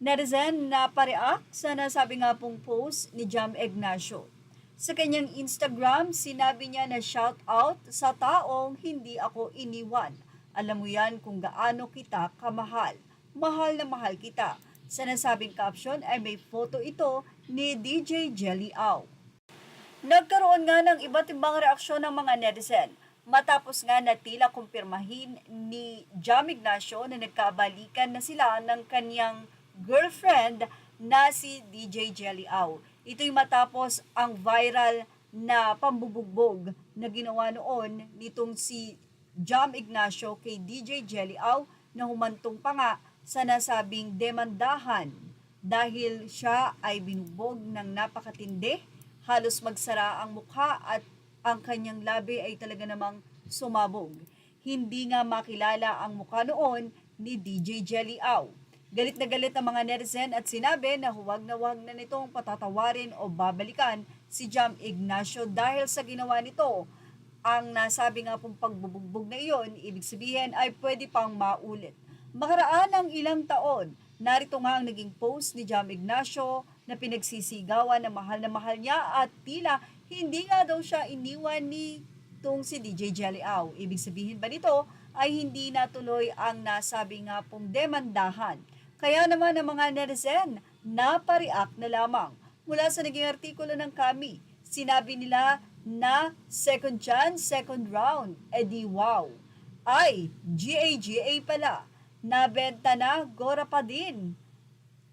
Netizen na pareact sa nasabi nga pong post ni Jam Ignacio. Sa kanyang Instagram, sinabi niya na shout out sa taong hindi ako iniwan. Alam mo yan kung gaano kita kamahal. Mahal na mahal kita. Sa nasabing caption ay may photo ito ni DJ Jelly Au. Nagkaroon nga ng iba't ibang reaksyon ng mga netizen matapos nga na tila kumpirmahin ni Jam Ignacio na nagkabalikan na sila ng kanyang girlfriend na si DJ Jelly Au. Ito'y matapos ang viral na pambubugbog na ginawa noon nitong si Jam Ignacio kay DJ Jelly Au na humantong pa nga sa nasabing demandahan dahil siya ay binugbog ng napakatindi, halos magsara ang mukha at ang kanyang labi ay talaga namang sumabog. Hindi nga makilala ang mukha noon ni DJ Jelly Au. Galit na galit ang mga netizen at sinabi na huwag na nitong patatawarin o babalikan si Jam Ignacio dahil sa ginawa nito. Ang nasabi nga pong pagbubugbog na iyon, ibig sabihin ay pwede pang maulit. Makaraan ng ilang taon, narito nga ang naging post ni Jam Ignacio na pinagsisigawan na mahal niya at tila hindi nga daw siya iniwan ni si DJ Jelly Au. Ibig sabihin ba nito ay hindi natuloy ang nasabi nga pong demandahan. Kaya naman ang mga netizen napareact na lamang. Mula sa naging artikulo ng Kami, sinabi nila na second chance, second round, edi wow. Ay, GA pala, nabenta na, Gora pa din.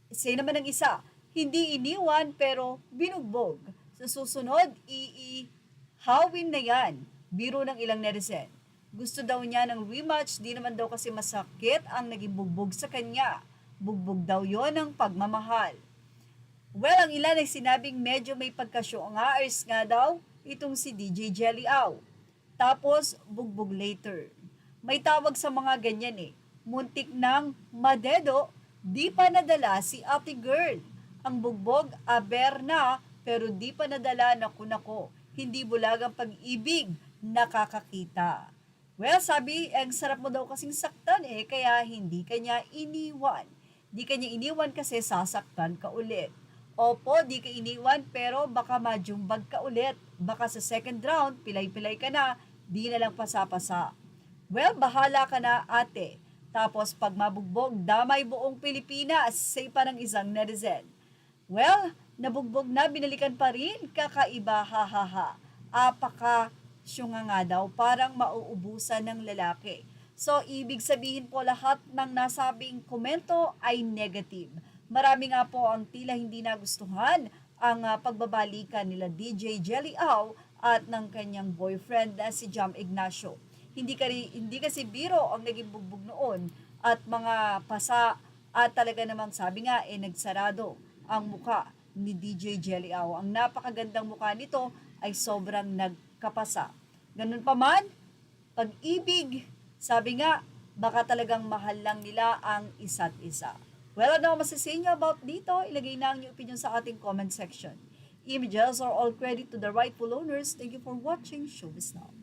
Isa naman ang isa, hindi iniwan pero binugbog. Sa susunod, iihawin na yan, biro ng ilang netizen. Gusto daw niya ng rematch, di naman daw kasi masakit ang naging bugbog sa kanya. Bugbog daw yon ng pagmamahal. Well, ang ilan ay sinabing medyo may pagka-show-ang-aars nga daw itong si DJ Jelly Au. Tapos, bugbog later. May tawag sa mga ganyan eh. Muntik ng madedo, di pa nadala si ate girl. Ang bugbog, aber na, pero di pa nadala na kunako. Hindi bulagang pag-ibig, nakakakita. Well, sabi, ang sarap mo daw kasing saktan eh, kaya hindi kanya iniwan. Di kanya iniwan kasi sasaktan ka ulit. Opo, di ka iniwan pero baka majumbag ka ulit. Baka sa second round, pilay-pilay ka na, di na lang pasa-pasa. Well, bahala ka na ate. Tapos pag mabugbog, damay buong Pilipinas, say pa ng isang netizen. Well, nabugbog na, binalikan pa rin, kakaiba, ha. Apaka syunga nga daw, parang mauubusan ng lalaki. So, ibig sabihin po lahat ng nasabing komento ay negative. Marami nga po ang tila hindi nagustuhan ang pagbabalikan nila DJ Jelly Au at ng kanyang boyfriend na si Jam Ignacio. Hindi kasi biro ang naging bugbog noon at mga pasa at talaga namang sabi nga nagsarado ang muka ni DJ Jelly Au. Ang napakagandang muka nito ay sobrang nagkapasa. Ganun pa man, pag-ibig, sabi nga, baka talagang mahal lang nila ang isa't isa. Well, ano masasabi niyo about dito? Ilagay na ang inyong opinion sa ating comment section. Images are all credit to the rightful owners. Thank you for watching Showbiz Now.